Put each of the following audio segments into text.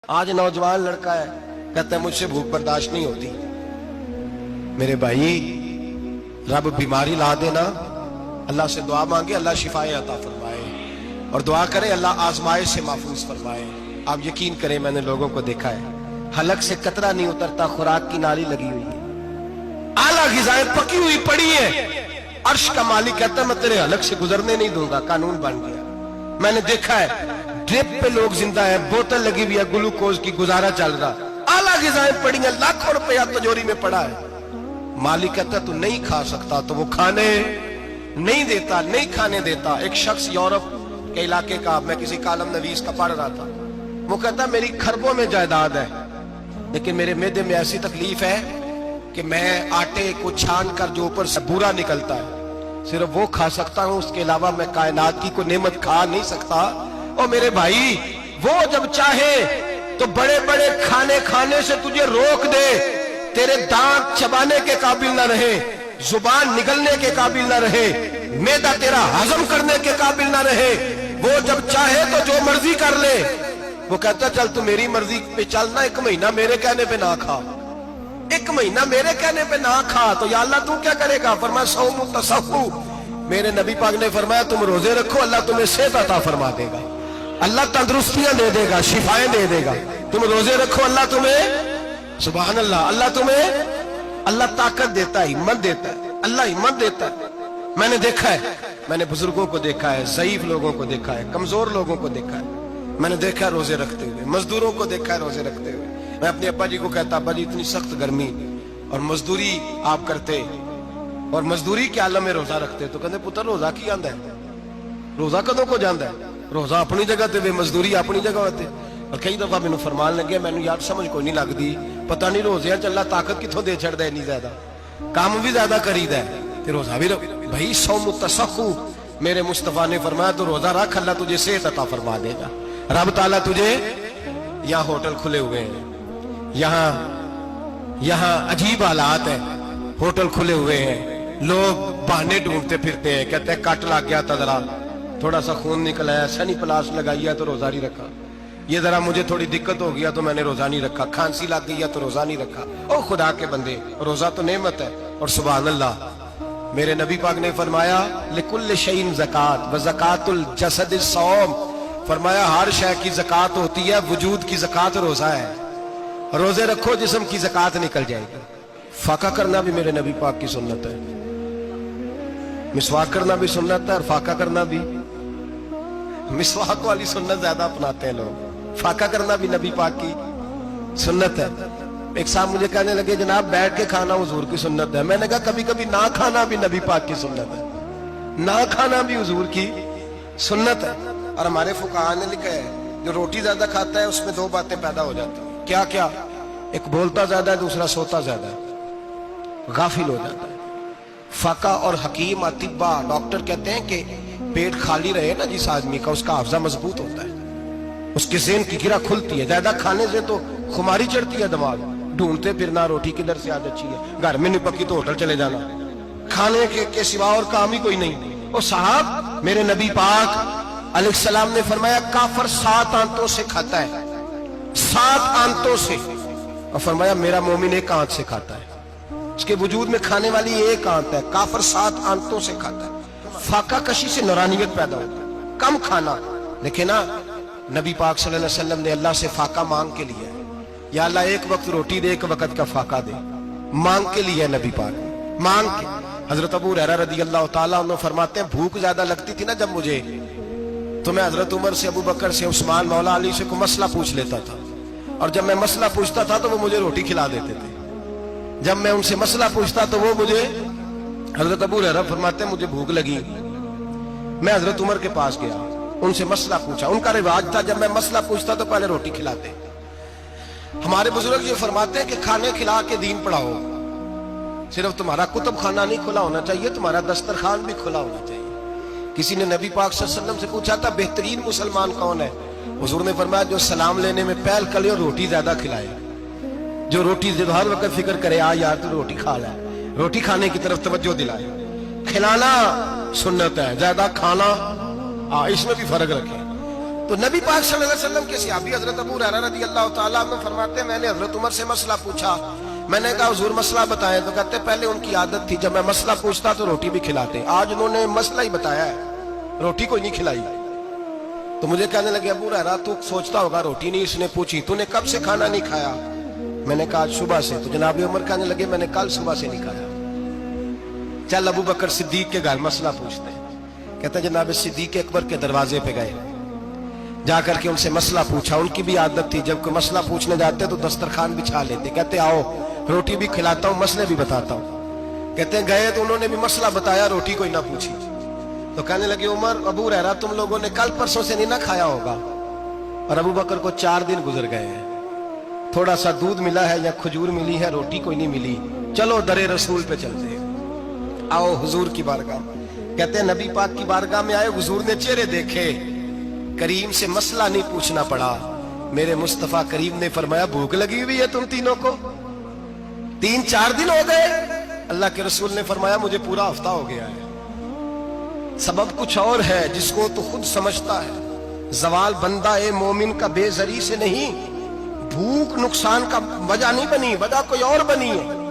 آج نوجوان لڑکا ہے کہتا ہے مجھ سے بھوک برداشت نہیں ہوتی۔ میرے بھائی رب بیماری لا دینا، اللہ سے دعا مانگے اللہ شفائے عطا فرمائے، اور دعا کرے اللہ آزمائش سے محفوظ فرمائے۔ آپ یقین کریں میں نے لوگوں کو دیکھا ہے حلق سے قطرہ نہیں اترتا، خوراک کی نالی لگی ہوئی ہے، اعلیٰ غذائیں پکی ہوئی پڑی ہیں، عرش کا مالک کہتا ہے میں تیرے حلق سے گزرنے نہیں دوں گا، قانون بن گیا۔ میں نے دیکھا ہے ڈرپ پہ لوگ زندہ ہیں، بوتل لگی ہوئی ہے گلوکوز کی، گزارا چل رہا، اعلیٰ غذائیں پڑی ہیں، لاکھوں روپیہ تجوری میں پڑا ہے۔ مالک کہتا ہے تو نہیں کھا سکتا، تو وہ کھانے نہیں دیتا، نہیں کھانے دیتا۔ ایک شخص یورپ کے علاقے کا، میں کسی کالم نویس کا پڑھ رہا تھا، وہ کہتا ہے میری خربوں میں جائیداد ہے لیکن میرے معدے میں ایسی تکلیف ہے کہ میں آٹے کو چھان کر جو اوپر سے بورا نکلتا ہے صرف وہ کھا سکتا ہوں، اس کے علاوہ میں کائنات کی کوئی نعمت کھا نہیں سکتا۔ اور میرے بھائی وہ جب چاہے تو بڑے بڑے کھانے کھانے سے تجھے روک دے، تیرے دانت چبانے کے قابل نہ رہے، زبان نگلنے کے قابل نہ رہے، معدہ تیرا ہضم کرنے کے قابل نہ رہے، وہ جب چاہے تو جو مرضی کر لے۔ وہ کہتا چل تو میری مرضی پہ چلنا، ایک مہینہ میرے کہنے پہ نہ کھا، ایک مہینہ میرے کہنے پہ نہ کھا، تو یا اللہ تو کیا کرے گا؟ فرمایا صوم تصحو، میرے نبی پاک نے فرمایا تم روزے رکھو، اللہ تمہیں صحت عطا فرما دے گا، اللہ تندرستیاں دے دے گا، شفائیں دے دے گا۔ تم روزے رکھو اللہ تمہیں، سبحان اللہ، اللہ تمہیں، اللہ طاقت دیتا ہے، ہمت دیتا ہے، اللہ ہمت دیتا ہے۔ میں نے دیکھا ہے، میں نے بزرگوں کو دیکھا ہے، ضعیف لوگوں کو دیکھا ہے، کمزور لوگوں کو دیکھا ہے، میں نے دیکھا ہے روزے رکھتے ہوئے، مزدوروں کو دیکھا ہے روزے رکھتے ہوئے۔ میں اپنے ابا جی کو کہتا ابا جی اتنی سخت گرمی اور مزدوری آپ کرتے اور مزدوری کے عالم میں روزہ رکھتے، تو کہتے پتر روزہ کی آندا ہے، روزہ کدوں کو جاندا ہے، روزہ اپنی جگہ تے مزدوری اپنی جگہ ہوتے۔ اور کئی دفعہ مینوں فرمان لگے، مینوں یار سمجھ کوئی نہیں لگدی، پتہ نہیں روزیاں چ اللہ طاقت کتھوں دے چھڑدا ہے، اتنی زیادہ کام بھی زیادہ کریدا ہے تے روزہ بھی بھائی صوم تصحو، میرے مصطفیٰ نے فرمایا تو روزہ رکھ اللہ تجھے صحت عطا فرما دے گا۔ رب تعالیٰ تجھے، یہاں ہوٹل کھلے ہوئے ہیں، یہاں عجیب حالات ہیں، ہوٹل کھلے ہوئے ہیں، لوگ بہانے ڈھونڈتے پھرتے ہیں، کہتے ہیں کٹ لگ گیا تھا ذرا تھوڑا سا خون نکل آیا، سنی پلاس لگائی ہے تو روزہ نہیں رکھا، یہ ذرا مجھے تھوڑی دقت ہو گیا تو میں نے روزہ نہیں رکھا، کھانسی لگ گئی ہے تو روزہ نہیں رکھا۔ او خدا کے بندے، روزہ تو نعمت ہے۔ اور سبحان اللہ، میرے نبی پاک نے فرمایا لکل شیء زکات وزکات الجسد الصوم، فرمایا ہر شے کی زکات ہوتی ہے، وجود کی زکات روزہ ہے، روزے رکھو جسم کی زکات نکل جائے گی۔ فاقہ کرنا بھی میرے نبی پاک کی سنت ہے، مسواک کرنا بھی سنت ہے، اور فاقہ کرنا بھی، مسواک والی سنت زیادہ اپناتے ہیں لوگ، فاقہ کرنا بھی نبی پاک کی سنت ہے۔ ایک صاحب مجھے کہنے لگے جناب بیٹھ کے کھانا حضور کی سنت ہے، میں نے کہا کبھی کبھی نہ کھانا بھی نبی پاک کی سنت ہے، نہ کھانا بھی حضور کی سنت ہے۔ اور ہمارے فقہاء نے لکھا ہے جو روٹی زیادہ کھاتا ہے اس میں دو باتیں پیدا ہو جاتی ہیں، کیا کیا؟ ایک بولتا زیادہ ہے، دوسرا سوتا زیادہ ہے، غافل ہو جاتا ہے۔ فقہ اور حکیم اطباء ڈاکٹر کہتے ہیں کہ پیٹ خالی رہے نا جس آدمی کا، اس کا حافظہ مضبوط ہوتا ہے، اس کے ذہن کی گرہ کھلتی ہے۔ زیادہ کھانے سے تو خماری چڑھتی ہے، دماغ ڈھونڈتے پھرنا روٹی کدھر سے آج اچھی ہے، گھر میں نہیں پکی تو ہوٹل چلے جانا، کھانے کے سوا اور کام ہی کوئی نہیں۔ اور صاحب میرے نبی پاک علیہ السلام نے فرمایا کافر 7 آنتوں سے کھاتا ہے، 7 آنتوں سے، اور فرمایا میرا مومن 1 آنت سے کھاتا ہے، اس کے وجود میں کھانے والی 1 آنت ہے، کافر 7 آنتوں سے کھاتا ہے۔ فاقہ کشی سے نورانیت پیدا ہوتا ہے، کم کھانا۔ لیکن نا نبی پاک صلی اللہ علیہ وسلم نے اللہ سے فاقہ مانگ کے لیا ہے، یا اللہ 1 وقت روٹی دے 1 وقت کا فاقہ دے، مانگ کے لیا ہے نبی پاک، مانگ کے۔ حضرت ابو ہریرہ رضی اللہ تعالیٰ عنہ فرماتے ہیں بھوک زیادہ لگتی تھی نا جب مجھے، تو میں حضرت عمر سے، ابو بکر سے، عثمان، مولا علی سے کوئی مسئلہ پوچھ لیتا تھا، اور جب میں مسئلہ پوچھتا تھا تو وہ مجھے روٹی کھلا دیتے تھے، جب میں ان سے مسئلہ پوچھتا تو وہ مجھے، حضرت ابو ہریرہ فرماتے ہیں مجھے بھوک لگی، میں حضرت عمر کے پاس گیا، ان سے مسئلہ پوچھا، ان کا رواج تھا جب میں مسئلہ پوچھتا تو پہلے روٹی کھلاتے۔ ہمارے بزرگ یہ فرماتے ہیں کہ کھانے کھلا کے دین پڑھاؤ، صرف تمہارا کتب خانہ نہیں کھلا ہونا چاہیے، تمہارا دسترخوان بھی کھلا ہونا چاہیے۔ کسی نے نبی پاک صلی اللہ علیہ وسلم سے پوچھا تھا بہترین مسلمان کون ہے؟ حضور نے فرمایا جو سلام لینے میں پہل کرے اور روٹی زیادہ کھلائے، جو روٹی ہر وقت فکر کرے آ یار تو روٹی کھا لے، روٹی کھانے کی طرف توجہ دلائے۔ کھلانا سنت ہے، زیادہ کھانا اس میں بھی فرق رکھے۔ تو تو نبی پاک صلی اللہ علیہ وسلم کے صحابی حضرت ابو ہریرہ رضی اللہ تعالیٰ عنہ فرماتے ہیں میں نے حضرت عمر سے مسئلہ پوچھا. میں نے کہا حضور مسئلہ بتائیں. تو کہتے پہلے ان کی عادت تھی جب میں مسئلہ پوچھتا تو روٹی بھی کھلاتے. آج انہوں نے مسئلہ ہی بتایا ہے, روٹی کوئی نہیں کھلائی. تو مجھے کہنے لگے ابو ہریرہ تو سوچتا ہوگا روٹی نہیں اس نے پوچھی, تو نے کب سے کھانا نہیں کھایا؟ میں نے کہا آج صبح سے. تو جناب عمر کہنے لگے میں نے کل صبح سے نہیں کھایا. چل ابو بکر صدیق کے گھر مسئلہ پوچھتے ہیں. کہتے ہیں جناب صدیق اکبر کے دروازے پہ گئے, جا کر کے ان سے مسئلہ پوچھا. ان کی بھی عادت تھی جب کوئی مسئلہ پوچھنے جاتے تو دسترخوان بچھا لیتے. کہتے آؤ روٹی بھی کھلاتا ہوں مسئلے بھی بتاتا ہوں. کہتے ہیں گئے تو انہوں نے بھی مسئلہ بتایا, روٹی کوئی نہ پوچھی. تو کہنے لگے عمر ابو ہریرہ تم لوگوں نے کل پرسوں سے نہیں نہ کھایا ہوگا. اور ابو بکر کو 4 دن گزر گئے ہیں, تھوڑا سا دودھ ملا ہے یا کھجور ملی ہے, روٹی کوئی نہیں ملی. چلو در رسول پہ چلتے ہیں, آؤ حضور کی بارگاہ. کہتے ہیں نبی پاک کی بارگاہ میں آئے, حضور نے چہرے دیکھے, کریم سے مسئلہ نہیں پوچھنا پڑا. میرے مصطفیٰ کریم نے فرمایا بھوک لگی ہوئی ہے تم تینوں کو, 3-4 دن ہو گئے. اللہ کے رسول نے فرمایا مجھے پورا ہفتہ ہو گیا ہے. سبب کچھ اور ہے جس کو تو خود سمجھتا ہے. زوال بندہ اے مومن کا بے زری سے نہیں, بھوک نقصان کا وجہ نہیں بنی, وجہ کوئی اور بنی ہے.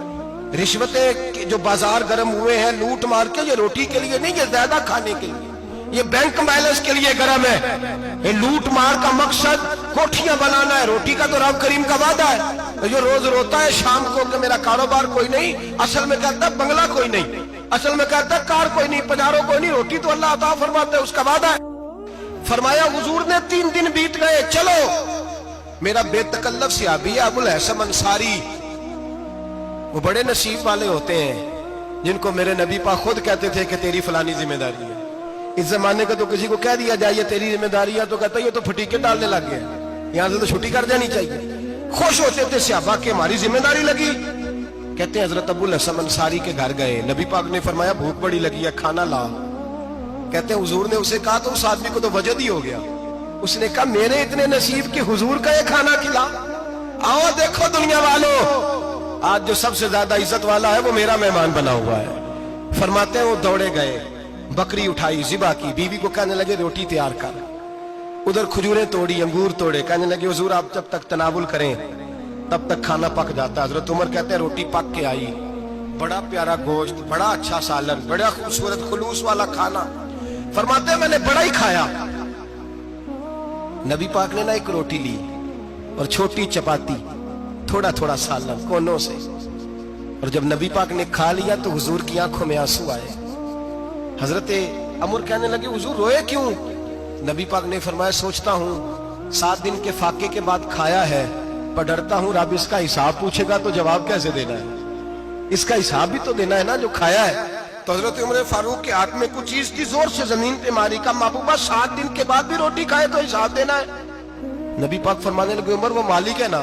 رشوتیں جو بازار گرم ہوئے ہیں لوٹ مار کے, یہ روٹی کے لیے نہیں, یہ زیادہ کھانے کے لیے, یہ بینک بیلنس کے لیے گرم ہے. یہ لوٹ مار کا مقصد کوٹھیاں بنانا ہے, روٹی کا تو رب کریم کا وعدہ ہے. جو روز روتا ہے شام کو کہ میرا کاروبار کوئی نہیں, اصل میں کہتا ہے بنگلہ کوئی نہیں, اصل میں کہتا ہے کار کوئی نہیں, پجاروں کوئی نہیں, روٹی تو اللہ عطا فرماتا ہے, اس کا وعدہ ہے. فرمایا حضور نے 3 دن بیت گئے, چلو. میرا بے تکلف صحابی ہے ابو الحسن انصاری, وہ بڑے نصیب والے ہوتے ہیں جن کو میرے نبی پاک خود کہتے تھے کہ تیری فلانی ذمہ داری ہے. اس زمانے کا تو کسی کو کہہ دیا جائے یہ تیری ذمہ داری ہے تو کہتا ہے یہ تو پھٹیکے ڈالنے لگ گئے, یہاں سے تو چھٹی کر جانی چاہیے. خوش ہوتے تھے صحابہ کہ ہماری ذمہ داری لگی. کہتے ہیں حضرت ابو الحسن انصاری کے گھر گئے, نبی پاک نے فرمایا بھوک بڑی لگی ہے کھانا لا. کہتے ہیں حضور نے اسے کہا تو اس آدمی کو تو وجد ہی ہو گیا. اس نے کہا میرے اتنے نصیب کہ حضور کا یہ کھانا کھلا. آؤ دیکھو دنیا والوں, آج جو سب سے زیادہ عزت والا ہے وہ میرا مہمان بنا ہوا ہے. فرماتے ہیں وہ دوڑے گئے, بکری اٹھائی, ذبح کی, بیوی کو کہنے لگے روٹی تیار کر. ادھر کھجوریں توڑی, انگور توڑے, کہنے لگے حضور آپ جب تک تناول کریں تب تک کھانا پک جاتا. حضرت عمر کہتے ہیں روٹی پک کے آئی, بڑا پیارا گوشت, بڑا اچھا سالن, بڑا خوبصورت خلوص والا کھانا. فرماتے ہیں میں نے بڑا ہی کھایا. نبی پاک نے نہ ایک روٹی لی اور چھوٹی چپاتی, تھوڑا تھوڑا سالن کونوں سے, اور جب نبی پاک نے کھا لیا تو حضور کی آنکھوں میں آنسو آئے. حضرت عمر کہنے لگے حضور روئے کیوں؟ نبی پاک نے فرمایا سوچتا ہوں 7 دن کے فاقے کے بعد کھایا ہے, پر ڈرتا ہوں رب اس کا حساب پوچھے گا تو جواب کیسے دینا ہے, اس کا حساب بھی تو دینا ہے نا جو کھایا ہے. تو حضرت عمر فاروق کے ہاتھ میں کچھ چیز تھی, زور سے زمین پہ ماری, کا محبوبہ 7 دن کے بعد بھی روٹی کھائے تو حساب دینا ہے. نبی پاک فرمانے لگے عمر وہ مالک ہے نا,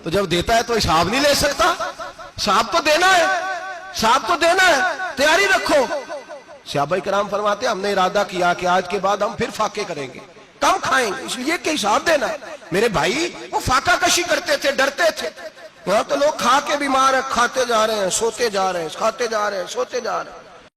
تو جب دیتا ہے تو حساب نہیں لے سکتا, حساب تو دینا ہے, حساب تو دینا ہے, تیاری رکھو. صحابہ کرام فرماتے ہم نے ارادہ کیا کہ آج کے بعد ہم پھر فاقے کریں گے, کم کھائیں گے, اس لیے کہ حساب دینا ہے. میرے بھائی وہ فاقہ کشی کرتے تھے, ڈرتے تھے. یہاں تو لوگ کھا کے بیمار ہیں, کھاتے جا رہے ہیں, سوتے جا رہے ہیں, کھاتے جا رہے ہیں, سوتے جا رہے ہیں.